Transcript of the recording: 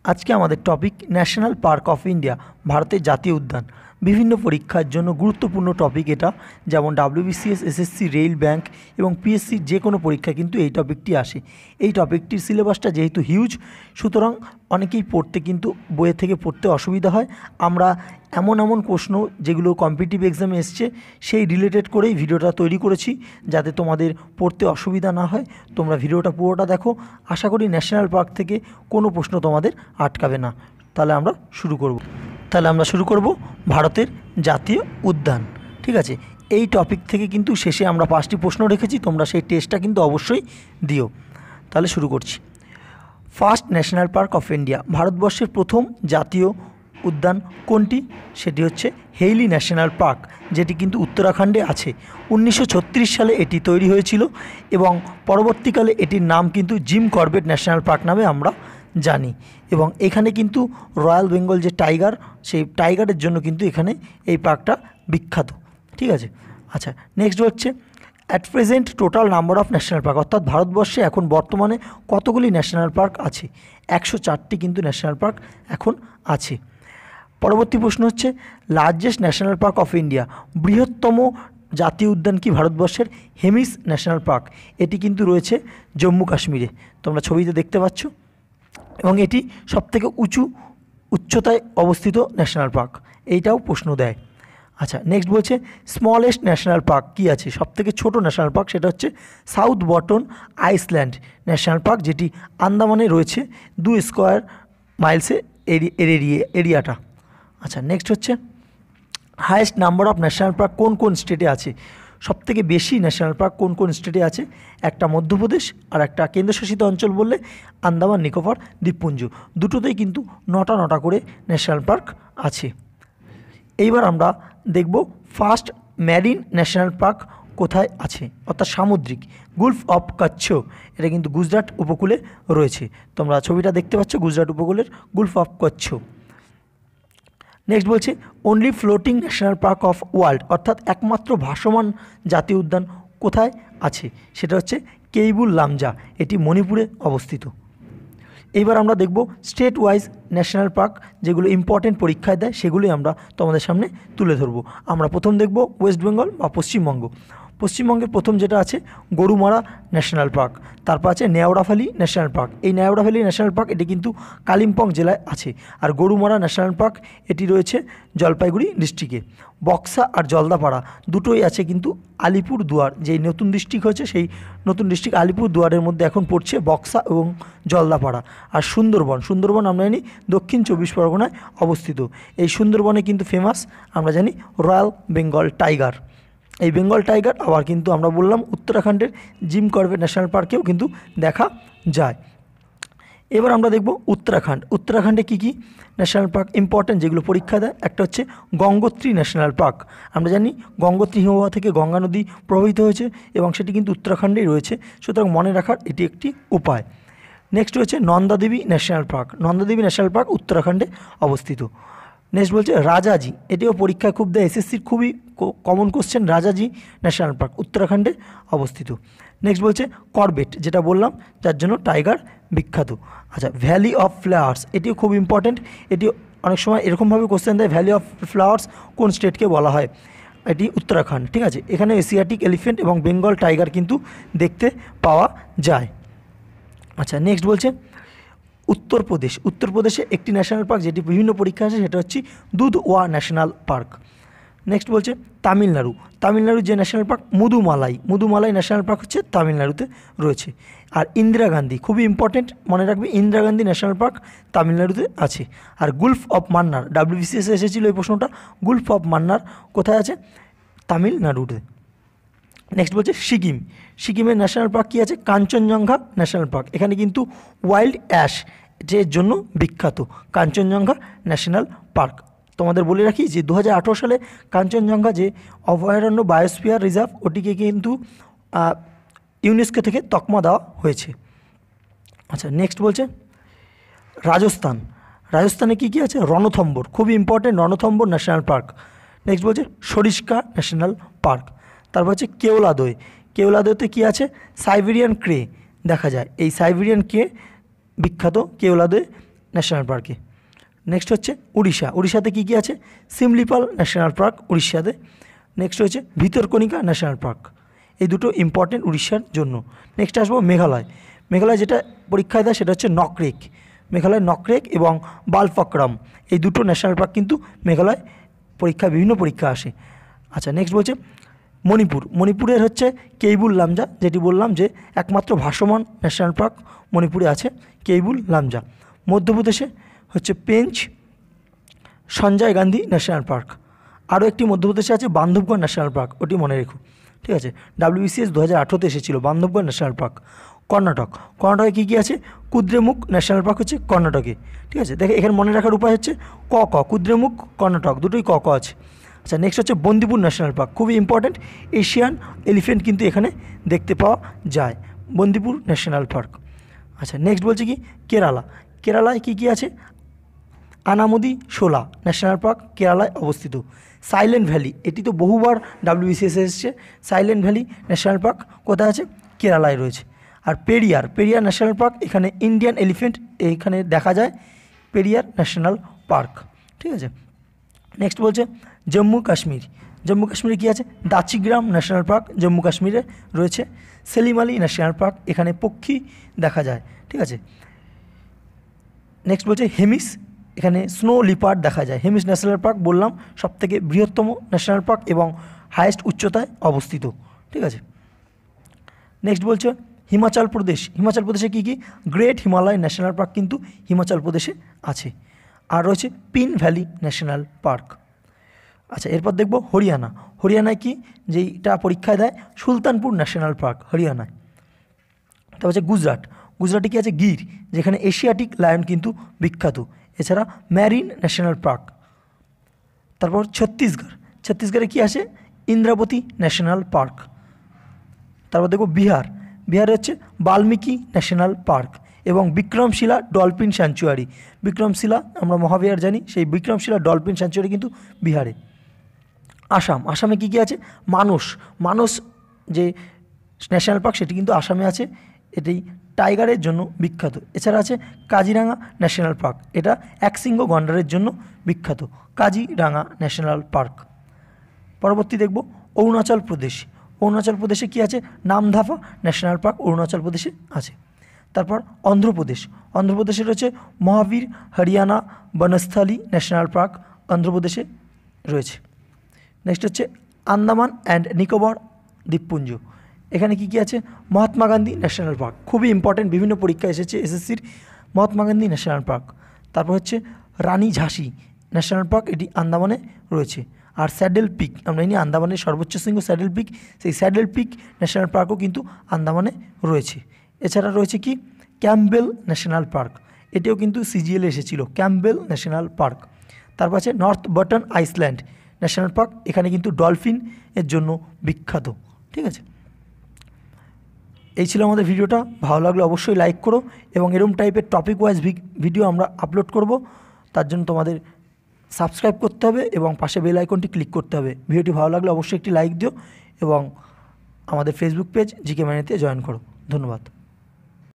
আজকে আমাদের topic national park of India, ভারতের জাতীয় উদ্যান। বিভিন্ন পরীক্ষার জন্য গুরুত্বপূর্ণ টপিক এটা, যেমন WBCS, SSC, রেল, ব্যাংক এবং PSC যে কোনো পরীক্ষায় কিন্তু এই টপিকটি আসে। এই টপিকটির সিলেবাসটা যেহেতু হিউজ, সুতরাং অনেকেই পড়তে কিন্তু বইয়ের থেকে পড়তে অসুবিধা হয়। আমরা এমন প্রশ্ন যেগুলো কম্পিটিটিভ এক্সামে এসছে সেই রিলেটেড করেই ভিডিওটা তৈরি করেছি, যাতে তোমাদের পড়তে অসুবিধা না হয়। তোমরা ভিডিওটা পুরোটা দেখো, আশা করি ন্যাশনাল পার্ক থেকে কোনো প্রশ্ন তোমাদের আটকাবে না। তাহলে আমরা শুরু করব ভারতের জাতীয় উদ্যান। ঠিক আছে, এই টপিক থেকে কিন্তু শেষে আমরা 5টি প্রশ্ন রেখেছি, তোমরা সেই টেস্টটা কিন্তু অবশ্যই দিও। তাহলে শুরু করছি। First national park of India, ভারতবর্ষের প্রথম জাতীয় উদ্যান কোনটি? সেটি হচ্ছে হেইলি ন্যাশনাল পার্ক, যেটি কিন্তু উত্তরাখণ্ডে আছে। 1936 সালে এটি তৈরি হয়েছিল এবং পরবর্তীকালে এটির নাম কিন্তু জিম করবেট ন্যাশনাল পার্ক নামে আমরা জানি। এবং এখানে কিন্তু রয়্যাল বেঙ্গল যে টাইগার, সেই টাইগারের জন্য কিন্তু এখানে এই পার্কটা বিখ্যাত। ঠিক আছে, আচ্ছা, নেক্সট হচ্ছে at present total number of national park, অর্থাৎ ভারতবর্ষে এখন বর্তমানে কতগুলি ন্যাশনাল পার্ক আছে? 104টি কিন্তু ন্যাশনাল পার্ক এখন আছে। পরবর্তী প্রশ্ন হচ্ছে largest national park of India, বৃহত্তম জাতীয় উদ্যান কি ভারতবর্ষের? হেমিস ন্যাশনাল পার্ক, এটি কিন্তু রয়েছে জম্মু কাশ্মীরে, তোমরা ছবিতে দেখতে পাচ্ছ। এবং এটি সবথেকে উচ্চতায় অবস্থিত ন্যাশনাল পার্ক, এইটাও প্রশ্ন দেয়। আচ্ছা, নেক্সট বলছে স্মলেস্ট ন্যাশনাল পার্ক কী আছে? সবথেকে ছোটো ন্যাশনাল পার্ক সেটা হচ্ছে south button Iceland national park, যেটি আন্দামানে রয়েছে। 2 স্কোয়ার মাইলসে এরিয়াটা। আচ্ছা, নেক্সট হচ্ছে highest number of national park কোন কোন স্টেটে আছে? সবথেকে বেশি ন্যাশনাল পার্ক কোন কোন স্টেটে আছে? একটা মধ্যপ্রদেশ আর একটা কেন্দ্রশাসিত অঞ্চল বললে আন্দামান নিকোবর দ্বীপপুঞ্জ, দুটোতেই কিন্তু 9টা করে ন্যাশনাল পার্ক আছে। এইবার আমরা দেখব ফার্স্ট ম্যারিন ন্যাশনাল পার্ক কোথায় আছে, অর্থাৎ সামুদ্রিক। গুলফ অফ কচ্ছ, এটা কিন্তু গুজরাট উপকূলে রয়েছে, তোমরা ছবিটা দেখতে পাচ্ছ, গুজরাট উপকূলের গুলফ অফ কচ্ছ। নেক্সট বলছে only floating national park of world, অর্থাৎ একমাত্র ভাসমান জাতীয় উদ্যান কোথায় আছে? সেটা হচ্ছে কেইবুল লামজা, এটি মণিপুরে অবস্থিত। এইবার আমরা দেখব স্টেট ওয়াইজ ন্যাশনাল পার্ক, যেগুলো ইম্পর্টেন্ট পরীক্ষায় দেয় সেগুলোই আমরা তোমাদের সামনে তুলে ধরবো। আমরা প্রথম দেখব ওয়েস্ট বেঙ্গল বা পশ্চিমবঙ্গ। পশ্চিমবঙ্গের প্রথম যেটা আছে গরুমারা ন্যাশনাল পার্ক, তারপর আছে নেওড়া ভ্যালি ন্যাশনাল পার্ক। এই নেওড়া ভ্যালি ন্যাশনাল পার্ক এটি কিন্তু কালিম্পং জেলায় আছে। আর গরুমারা ন্যাশনাল পার্ক এটি রয়েছে জলপাইগুড়ি ডিস্ট্রিক্টে। বক্সা আর জলদাপাড়া দুটোই আছে কিন্তু আলিপুর দুয়ার, যেই নতুন ডিস্ট্রিক্ট হয়েছে সেই নতুন ডিস্ট্রিক্ট আলিপুর দুয়ারের মধ্যে এখন পড়ছে বক্সা এবং জলদাপাড়া। আর সুন্দরবন আমরা জানি দক্ষিণ 24 পরগনায় অবস্থিত। এই সুন্দরবনে কিন্তু ফেমাস আমরা জানি রয়্যাল বেঙ্গল টাইগার। এই বেঙ্গল টাইগার আবার কিন্তু আমরা বললাম উত্তরাখণ্ডের জিম করবেট ন্যাশনাল পার্কেও কিন্তু দেখা যায়। এবার আমরা দেখব উত্তরাখণ্ডে কী ন্যাশনাল পার্ক ইম্পর্টেন্ট যেগুলো পরীক্ষা দেয়। একটা হচ্ছে গঙ্গোত্রী ন্যাশনাল পার্ক, আমরা জানি গঙ্গোত্রী হিমবাহ থেকে গঙ্গা নদী প্রবাহিত হয়েছে এবং সেটি কিন্তু উত্তরাখণ্ডেই রয়েছে, সুতরাং মনে রাখার এটি একটি উপায়। নেক্সট হচ্ছে নন্দাদেবী ন্যাশনাল পার্ক উত্তরাখণ্ডে অবস্থিত। নেক্সট বলছে রাজাজি, এটিও পরীক্ষায় খুব দেয়, SSCর খুবই common question. Rajaji national park উত্তরাখণ্ডে অবস্থিত। নেক্সট বলছে করবেট, যেটা বললাম যার জন্য টাইগার বিখ্যাত। আচ্ছা, ভ্যালি অফ ফ্লাওয়ার্স, এটিও খুব ইম্পর্টেন্ট। এটি অনেক সময় এরকমভাবে কোশ্চেন দেয়, ভ্যালি অফ ফ্লাওয়ার্স কোন স্টেটকে বলা হয়? এটি উত্তরাখণ্ড। ঠিক আছে, এখানে এশিয়াটিক এলিফ্যান্ট এবং বেঙ্গল টাইগার কিন্তু দেখতে পাওয়া যায়। আচ্ছা, নেক্সট বলছে উত্তরপ্রদেশে একটি ন্যাশনাল পার্ক যেটি বিভিন্ন পরীক্ষা আছে, সেটা হচ্ছে দুধওয়া ন্যাশনাল পার্ক। নেক্সট বলছে তামিলনাড়ুর যে national park Mudumalai national park হচ্ছে তামিলনাড়ুতে রয়েছে। আর ইন্দিরা গান্ধী, খুবই ইম্পর্টেন্ট, মনে রাখবে ইন্দিরা গান্ধী ন্যাশনাল পার্ক তামিলনাড়ুতে আছে। আর গুলফ অফ মান্নার, WBCS এসেছিল এই প্রশ্নটা, গুলফ অফ মান্নার কোথায় আছে? তামিলনাড়ুতে। নেক্সট বলছে সিকিমের ন্যাশনাল পার্ক কী আছে? কাঞ্চনজঙ্ঘা ন্যাশনাল পার্ক, এখানে কিন্তু ওয়াইল্ড অ্যাশ এর জন্য বিখ্যাত কাঞ্চনজঙ্ঘা ন্যাশনাল পার্ক। তোমাদের বলে রাখি যে 2018 সালে কাঞ্চনজঙ্ঘা যে অভয়ারণ্য বায়োস্ফিয়ার রিজার্ভ, ওটিকে কিন্তু ইউনেস্কো থেকে তকমা দেওয়া হয়েছে। আচ্ছা, নেক্সট বলছে রাজস্থানে কী আছে? রণথম্বর, খুবই important, Ranthambore national park. Next বলছে সরিস্কা ন্যাশনাল পার্ক। তারপর হচ্ছে কেওলাদোতে কী আছে? সাইবেরিয়ান ক্রে দেখা যায়। এই সাইবেরিয়ান ক্রে বিখ্যাত কেওলাদোয় ন্যাশনাল পার্কে। নেক্সট হচ্ছে উড়িষ্যা। উড়িষ্যাতে কী কী আছে? সিমলিপাল ন্যাশনাল পার্ক উড়িষ্যাতে। নেক্সট হচ্ছে ভিতরকনিকা ন্যাশনাল পার্ক। এই দুটো ইম্পর্টেন্ট উড়িষ্যার জন্য। নেক্সট আসবো মেঘালয়। মেঘালয় যেটা পরীক্ষায় দেয় সেটা হচ্ছে নকরেক। মেঘালয় নকরেক এবং বালফক্রম এই দুটো ন্যাশনাল পার্ক কিন্তু মেঘালয় বিভিন্ন পরীক্ষা আসে। আচ্ছা, নেক্সট বলছে মণিপুর। মণিপুরের হচ্ছে কেইবুল লামজা, যেটি বললাম যে একমাত্র ভাসমান ন্যাশনাল পার্ক মণিপুরে আছে, কেইবুল লামজা। মধ্যপ্রদেশে হচ্ছে পেঞ্চ সঞ্জয় গান্ধী ন্যাশনাল পার্ক। আরও একটি মধ্যপ্রদেশে আছে বান্ধবগড় ন্যাশনাল পার্ক, ওটি মনে রেখো, ঠিক আছে। WBCS 2018-তে এসেছিলো বান্ধবগড় ন্যাশনাল পার্ক। কর্ণাটকে কী কী আছে? কুদ্রেমুখ ন্যাশনাল পার্ক হচ্ছে কর্ণাটকে, ঠিক আছে। দেখে এখানে মনে রাখার উপায় হচ্ছে কুদ্রেমুখ কর্ণাটক দুটোই আছে। আচ্ছা, নেক্সট হচ্ছে বন্দিপুর ন্যাশনাল পার্ক, খুবই ইম্পর্ট্যান্ট। এশিয়ান এলিফেন্ট কিন্তু এখানে দেখতে পাওয়া যায়, বন্দিপুর ন্যাশনাল পার্ক। আচ্ছা, নেক্সট বলছে কি কেরালায় কী কী আছে? আনামুদি শোলা ন্যাশনাল পার্ক কেরালায় অবস্থিত। সাইলেন্ট ভ্যালি, এটি তো বহুবার WBCS এসেছে। সাইলেন্ট ভ্যালি ন্যাশনাল পার্ক কোথায় আছে? কেরালায় রয়েছে। আর পেরিয়ার ন্যাশনাল পার্ক, এখানে ইন্ডিয়ান এলিফেন্ট এখানে দেখা যায়, পেরিয়ার ন্যাশনাল পার্ক, ঠিক আছে। নেক্সট বলছে জম্মু কাশ্মীরে কী আছে? দাচিগ্রাম ন্যাশনাল পার্ক জম্মু কাশ্মীরে রয়েছে। সেলিম আলী ন্যাশনাল পার্ক, এখানে পক্ষী দেখা যায়, ঠিক আছে। নেক্সট বলছে হেমিস, এখানে স্নো লিপার্ড দেখা যায়। হেমিস ন্যাশনাল পার্ক বললাম সবথেকে বৃহত্তম ন্যাশনাল পার্ক এবং হায়েস্ট উচ্চতায় অবস্থিত, ঠিক আছে। নেক্সট বলছে হিমাচল প্রদেশে কী কী? গ্রেট হিমালয় ন্যাশনাল পার্ক কিন্তু হিমাচল প্রদেশে আছে। আর রয়েছে পিন ভ্যালি ন্যাশনাল পার্ক। আচ্ছা, এরপর দেখব হরিয়ানায় কি, যেইটা পরীক্ষায় দেয় সুলতানপুর ন্যাশনাল পার্ক হরিয়ানায়। তারপর হচ্ছে গুজরাটে কি আছে? গির, যেখানে এশিয়াটিক লায়ন কিন্তু বিখ্যাত। এছাড়া ম্যারিন ন্যাশনাল পার্ক। তারপর ছত্তিশগড়ে কি আছে? Indravati national park. তারপর দেখব বিহারে হচ্ছে বাল্মীকি ন্যাশনাল পার্ক এবং বিক্রমশিলা ডলফিন স্যাঞ্চুয়ারি। বিক্রমশিলা আমরা মহাবিহার জানি, সেই বিক্রমশিলা ডলফিন স্যাঞ্চুয়ারি কিন্তু বিহারে। আসামে কী কী আছে? মানস যে ন্যাশনাল পার্ক সেটি কিন্তু আসামে আছে, এটি টাইগারের জন্য বিখ্যাত। এছাড়া আছে কাজিরাঙা ন্যাশনাল পার্ক, এটা একশৃঙ্গ গন্ডারের জন্য বিখ্যাত, কাজিরাঙা ন্যাশনাল পার্ক। পরবর্তী দেখব অরুণাচল প্রদেশে কী আছে? নামধাফা ন্যাশনাল পার্ক অরুণাচল প্রদেশে আছে। তারপর অন্ধ্রপ্রদেশে রয়েছে মহাবীর হরিয়ানা বনস্থলী ন্যাশনাল পার্ক অন্ধ্রপ্রদেশে রয়েছে। নেক্সট হচ্ছে আন্দামান অ্যান্ড নিকোবর দ্বীপপুঞ্জ, এখানে কী কী আছে? মহাত্মা গান্ধী ন্যাশনাল পার্ক, খুবই ইম্পর্ট্যান্ট, বিভিন্ন পরীক্ষা এসেছে SSCর, মহাত্মা গান্ধী ন্যাশনাল পার্ক। তারপর হচ্ছে রানী ঝাঁসি ন্যাশনাল পার্ক, এটি আন্দামানে রয়েছে। আর স্যাডেল পিক, আমরা জানি আন্দামানের সর্বোচ্চ শৃঙ্গ স্যাডেল পিক, সেই স্যাডেল পিক ন্যাশনাল পার্কও কিন্তু আন্দামানে রয়েছে। এছাড়া রয়েছে কি? ক্যাম্পবেল ন্যাশনাল পার্ক, এটিও কিন্তু CGL এসেছিল, ক্যাম্পবেল ন্যাশনাল পার্ক। তারপর আছে north button island national park, এখানে কিন্তু ডলফিন এর জন্য বিখ্যাত, ঠিক আছে। এই ছিল আমাদের ভিডিওটা, ভালো লাগলে অবশ্যই লাইক করো এবং এরকম টাইপের টপিক ওয়াইজ ভিডিও আমরা আপলোড করব, তার জন্য তোমাদের সাবস্ক্রাইব করতে হবে এবং পাশে বেল আইকনটি ক্লিক করতে হবে। ভিডিওটি ভালো লাগলে অবশ্যই একটি লাইক দিও এবং আমাদের ফেসবুক পেজ GK মাইনেতে জয়েন করো। ধন্যবাদ।